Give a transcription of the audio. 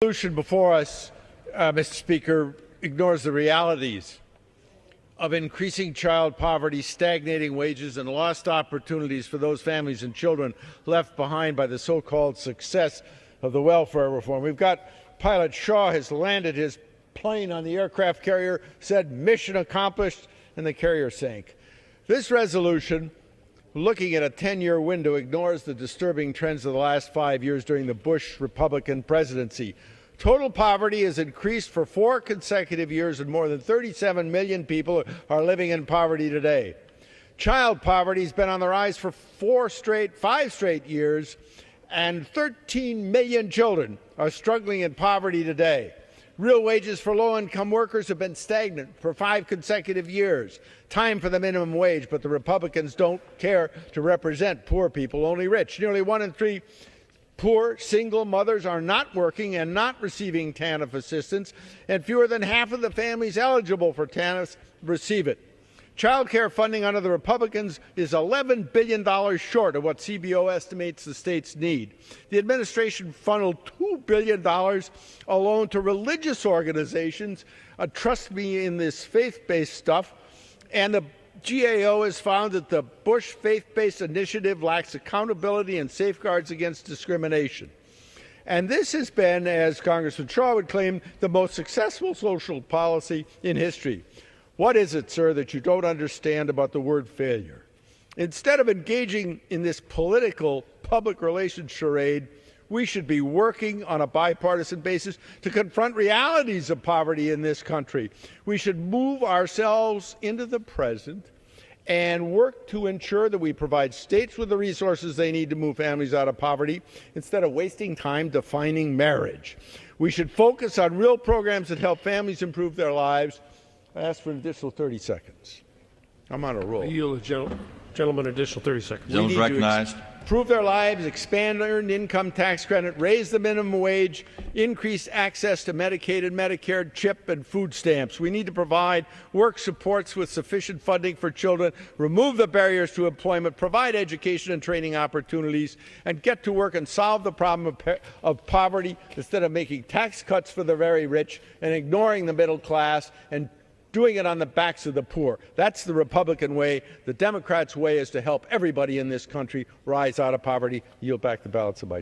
The resolution before us, Mr. Speaker, ignores the realities of increasing child poverty, stagnating wages, and lost opportunities for those families and children left behind by the so-called success of the welfare reform. We've got Pilot Shaw has landed his plane on the aircraft carrier, said mission accomplished, and the carrier sank. This resolution, looking at a 10-year window, ignores the disturbing trends of the last 5 years during the Bush Republican presidency. Total poverty has increased for 4 consecutive years, and more than 37 million people are living in poverty today. Child poverty has been on the rise for 5 straight years, and 13 million children are struggling in poverty today. Real wages for low-income workers have been stagnant for 5 consecutive years. Time for the minimum wage, but the Republicans don't care to represent poor people, only rich. Nearly 1 in 3 poor single mothers are not working and not receiving TANF assistance, and fewer than half of the families eligible for TANF receive it. Child care funding under the Republicans is $11 billion short of what CBO estimates the states need. The administration funneled $2 billion alone to religious organizations. Trust me in this faith-based stuff. And the GAO has found that the Bush faith-based initiative lacks accountability and safeguards against discrimination. And this has been, as Congressman Shaw would claim, the most successful social policy in history. What is it, sir, that you don't understand about the word failure? Instead of engaging in this political public relations charade, we should be working on a bipartisan basis to confront realities of poverty in this country. We should move ourselves into the present and work to ensure that we provide states with the resources they need to move families out of poverty instead of wasting time defining marriage. We should focus on real programs that help families improve their lives. I ask for an additional 30 seconds. I'm on a roll. I yield the gentleman an additional 30 seconds. Gentleman recognized. Improve their lives, expand earned income tax credit, raise the minimum wage, increase access to Medicaid and Medicare, CHIP, and food stamps. We need to provide work supports with sufficient funding for children, remove the barriers to employment, provide education and training opportunities, and get to work and solve the problem of poverty instead of making tax cuts for the very rich and ignoring the middle class and doing it on the backs of the poor. That's the Republican way. The Democrats' way is to help everybody in this country rise out of poverty. Yield back the balance of my time.